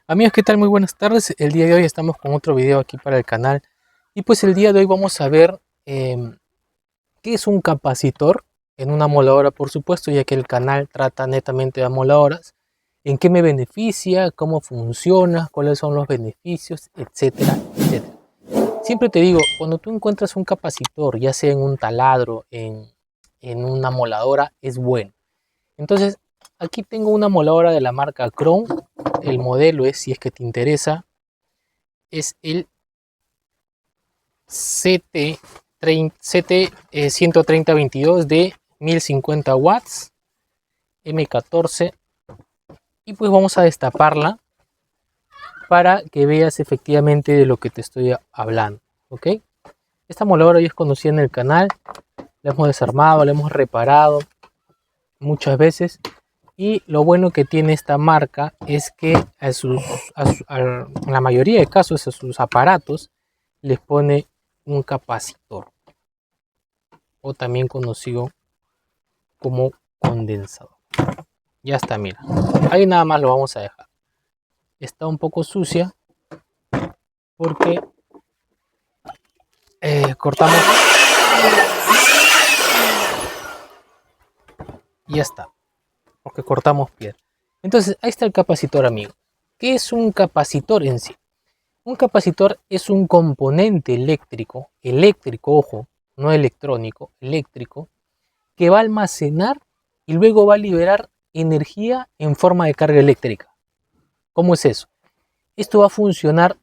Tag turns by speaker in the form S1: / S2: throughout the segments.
S1: Amigos, ¿qué tal? Muy buenas tardes. El día de hoy estamos con otro video aquí para el canal. Y pues el día de hoy vamos a ver qué es un capacitor en una moladora, por supuesto, ya que el canal trata netamente de moladoras. En qué me beneficia, cómo funciona, cuáles son los beneficios, etcétera, etcétera. Siempre te digo, cuando tú encuentras un capacitor, ya sea en un taladro, en una moladora, es bueno. Entonces, aquí tengo una moladora de la marca Crown. El modelo es, si es que te interesa, es el CT13022 de 1050 watts M14. Y pues vamos a destaparla para que veas efectivamente de lo que te estoy hablando. ¿Ok? Esta moladora ya es conocida en el canal. La hemos desarmado, la hemos reparado muchas veces. Y lo bueno que tiene esta marca es que en la mayoría de casos a sus aparatos les pone un capacitor, o también conocido como condensador. Ya está, mira. Ahí nada más lo vamos a dejar. Está un poco sucia porque cortamos. Ya está, porque cortamos piedra. Entonces, ahí está el capacitor, amigo. ¿Qué es un capacitor en sí? Un capacitor es un componente eléctrico, ojo, no electrónico, eléctrico, que va a almacenar y luego va a liberar energía en forma de carga eléctrica. ¿Cómo es eso? Esto va a funcionar,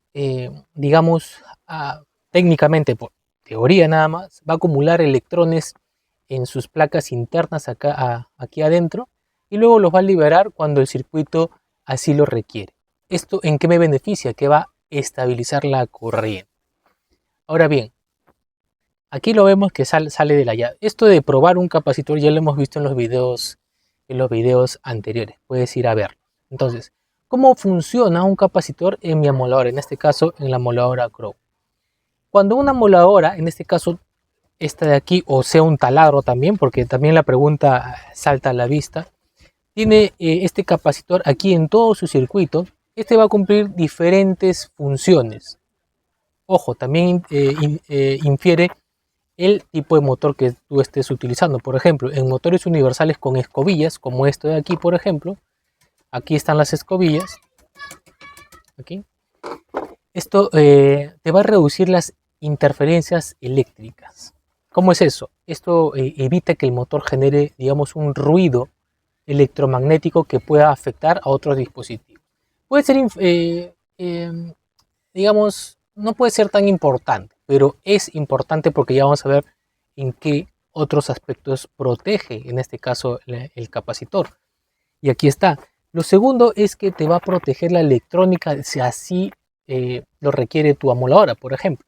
S1: digamos, técnicamente, por teoría nada más, va a acumular electrones en sus placas internas aquí adentro, y luego los va a liberar cuando el circuito así lo requiere. ¿Esto en qué me beneficia? Que va a estabilizar la corriente. Ahora bien, aquí lo vemos que sale de la llave. Esto de probar un capacitor ya lo hemos visto en los videos anteriores. Puedes ir a verlo. Entonces, ¿cómo funciona un capacitor en mi amoladora? En este caso, en la amoladora Crow. Cuando una amoladora, en este caso esta de aquí, o sea un taladro también, porque también la pregunta salta a la vista, tiene este capacitor aquí en todo su circuito. Este va a cumplir diferentes funciones. Ojo, también infiere el tipo de motor que tú estés utilizando. Por ejemplo, en motores universales con escobillas, como esto de aquí, por ejemplo, aquí están las escobillas. Aquí. Esto te va a reducir las interferencias eléctricas. ¿Cómo es eso? Esto evita que el motor genere, digamos, un ruido electromagnético que pueda afectar a otros dispositivos. Puede ser, digamos, no puede ser tan importante, pero es importante porque ya vamos a ver en qué otros aspectos protege, en este caso, el capacitor. Y aquí está. Lo segundo es que te va a proteger la electrónica si así lo requiere tu amoladora, por ejemplo.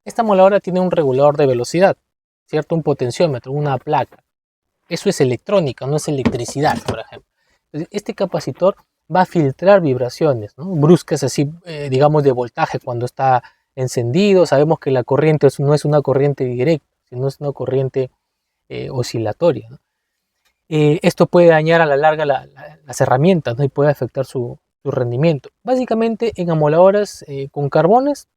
S1: Esta amoladora tiene un regulador de velocidad, ¿cierto? Un potenciómetro, una placa. Eso es electrónica, no es electricidad, por ejemplo. Entonces, este capacitor va a filtrar vibraciones, ¿no? Bruscas así, digamos, de voltaje cuando está encendido. Sabemos que la corriente no es una corriente directa, sino es una corriente oscilatoria, ¿no? Esto puede dañar a la larga las herramientas, ¿no? Y puede afectar su rendimiento. Básicamente en amoladoras con carbones,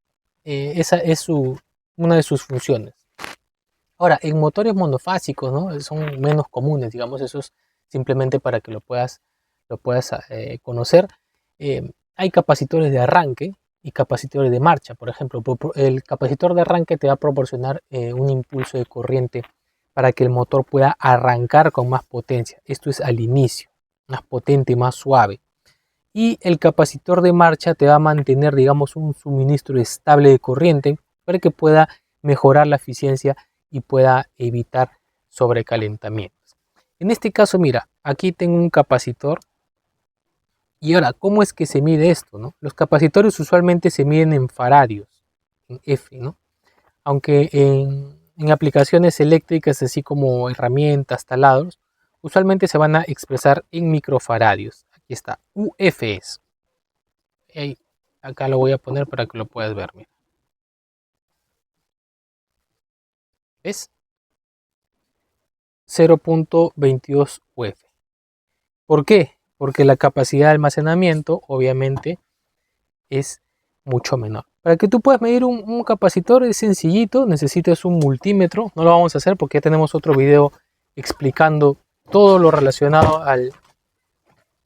S1: esa es una de sus funciones. Ahora, en motores monofásicos, ¿no? Son menos comunes, digamos, eso es simplemente para que lo puedas conocer. Hay capacitores de arranque y capacitores de marcha. Por ejemplo, el capacitor de arranque te va a proporcionar un impulso de corriente para que el motor pueda arrancar con más potencia. Esto es al inicio, más potente y más suave. Y el capacitor de marcha te va a mantener, digamos, un suministro estable de corriente para que pueda mejorar la eficiencia y pueda evitar sobrecalentamientos. En este caso, mira, aquí tengo un capacitor. Y ahora, ¿cómo es que se mide esto, no? Los capacitores usualmente se miden en faradios, en F, ¿no? Aunque en aplicaciones eléctricas, así como herramientas, taladros, usualmente se van a expresar en microfaradios. Aquí está, UFS. Ahí, acá lo voy a poner para que lo puedas ver. Mira. ¿Ves? 0.22 UF. ¿Por qué? porque la capacidad de almacenamiento obviamente es mucho menor. Para que tú puedas medir un capacitor es sencillito, necesitas un multímetro, no lo vamos a hacer porque ya tenemos otro video explicando todo lo relacionado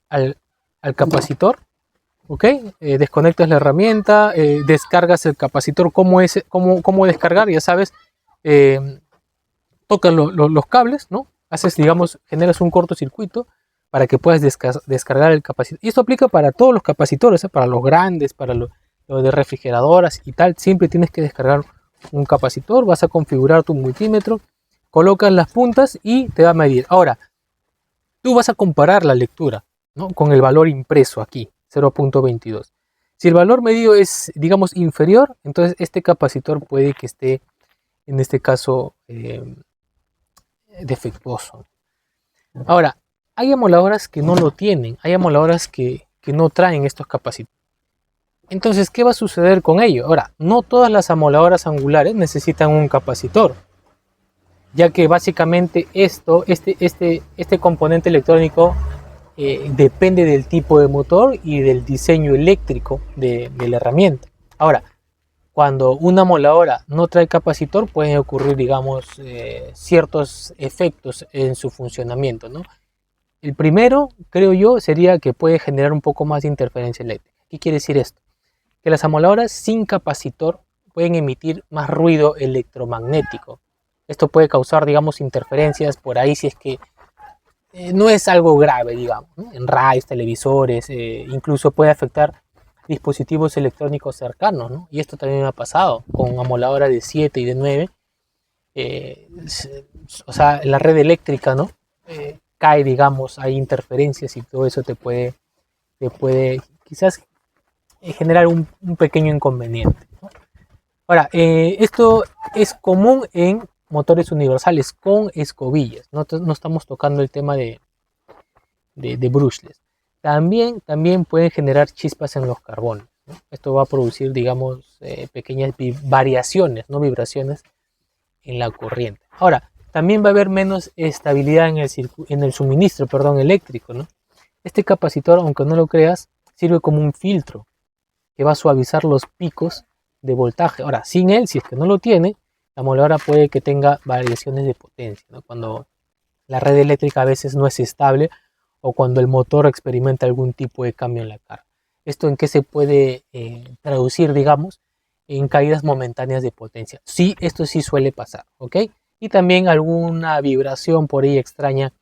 S1: al capacitor. ¿Ok? Desconectas la herramienta, descargas el capacitor, cómo descargar, ya sabes, tocas los cables, ¿no? Haces, digamos, generas un cortocircuito para que puedas descargar el capacitor. Y esto aplica para todos los capacitores, para los grandes, para los de refrigeradoras y tal. Siempre tienes que descargar un capacitor, vas a configurar tu multímetro, colocas las puntas y te va a medir. Ahora, tú vas a comparar la lectura, ¿no? Con el valor impreso aquí, 0.22. Si el valor medido es, digamos, inferior, entonces este capacitor puede que esté, en este caso, defectuoso. Ahora, hay amoladoras que no lo tienen, hay amoladoras que no traen estos capacitores. Entonces, ¿qué va a suceder con ello? Ahora, no todas las amoladoras angulares necesitan un capacitor, ya que básicamente este componente electrónico depende del tipo de motor y del diseño eléctrico de la herramienta. Ahora, cuando una amoladora no trae capacitor, pueden ocurrir, digamos, ciertos efectos en su funcionamiento, ¿no? El primero, creo yo, sería que puede generar un poco más de interferencia eléctrica. ¿Qué quiere decir esto? Que las amoladoras sin capacitor pueden emitir más ruido electromagnético. Esto puede causar, digamos, interferencias por ahí si es que no es algo grave, digamos, ¿no? En radios, televisores, incluso puede afectar dispositivos electrónicos cercanos, ¿no? Y esto también me ha pasado con amoladoras de 7 y de 9. O sea, la red eléctrica, ¿no? Cae, digamos, hay interferencias y todo eso te puede quizás generar un pequeño inconveniente, ¿no? Ahora, esto es común en motores universales con escobillas, no estamos tocando el tema de brushless. También pueden generar chispas en los carbones, ¿no? Esto va a producir, digamos, pequeñas variaciones, no vibraciones en la corriente. Ahora, también va a haber menos estabilidad en el suministro, eléctrico, ¿no? Este capacitor, aunque no lo creas, sirve como un filtro que va a suavizar los picos de voltaje. Ahora, sin él, si es que no lo tiene, la amoladora puede que tenga variaciones de potencia, ¿no? Cuando la red eléctrica a veces no es estable o cuando el motor experimenta algún tipo de cambio en la carga. ¿Esto en qué se puede traducir, digamos? En caídas momentáneas de potencia. Sí, esto sí suele pasar, ¿ok? Y también alguna vibración por ahí extraña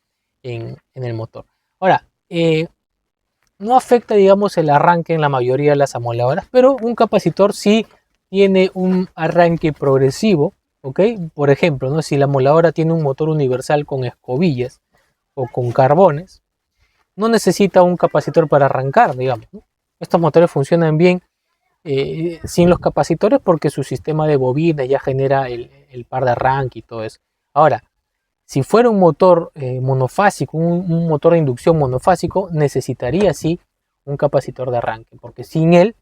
S1: en el motor. Ahora, no afecta, digamos, el arranque en la mayoría de las amoladoras, pero un capacitor sí tiene un arranque progresivo, ¿ok? Por ejemplo, ¿no? Si la amoladora tiene un motor universal con escobillas o con carbones, no necesita un capacitor para arrancar, digamos, ¿no? Estos motores funcionan bien sin los capacitores porque su sistema de bobinas ya genera el par de arranque y todo eso. Ahora, si fuera un motor monofásico, un motor de inducción monofásico, necesitaría sí un capacitor de arranque, porque sin él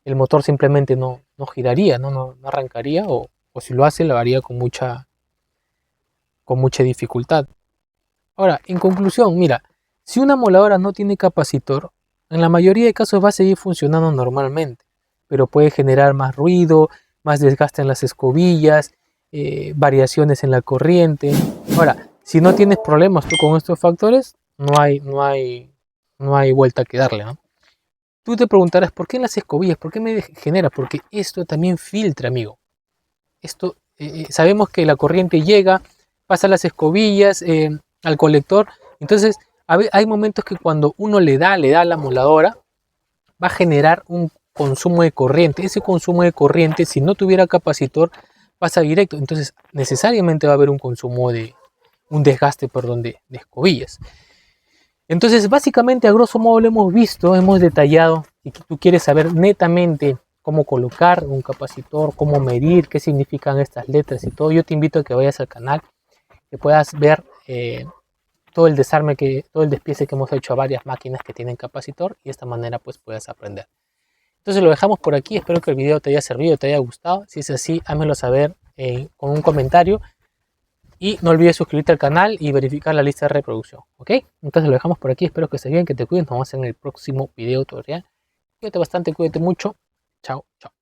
S1: el motor simplemente no giraría, no arrancaría, o si lo hace lo haría con mucha dificultad. Ahora, en conclusión, mira, si una amoladora no tiene capacitor, en la mayoría de casos va a seguir funcionando normalmente, pero puede generar más ruido, más desgaste en las escobillas, variaciones en la corriente. Ahora, si no tienes problemas tú con estos factores, no hay vuelta que darle, ¿no? Tú te preguntarás, ¿por qué en las escobillas? ¿Por qué me genera? Porque esto también filtra, amigo. Esto, sabemos que la corriente llega, pasa a las escobillas, al colector. Entonces, hay momentos que cuando uno le da a la amoladora, va a generar un consumo de corriente. Ese consumo de corriente, si no tuviera capacitor, pasa directo. Entonces, necesariamente va a haber un desgaste, de escobillas. Entonces, básicamente, a grosso modo lo hemos visto, hemos detallado. Si tú quieres saber netamente cómo colocar un capacitor, cómo medir, qué significan estas letras y todo, yo te invito a que vayas al canal, que puedas ver todo el desarme, todo el despiece que hemos hecho a varias máquinas que tienen capacitor, y de esta manera pues puedas aprender. Entonces lo dejamos por aquí, espero que el video te haya servido, te haya gustado. Si es así, házmelo saber con un comentario. Y no olvides suscribirte al canal y verificar la lista de reproducción, ¿ok? Entonces lo dejamos por aquí, espero que estés bien, que te cuides, nos vemos en el próximo video tutorial. Cuídate bastante, cuídate mucho. Chao, chao.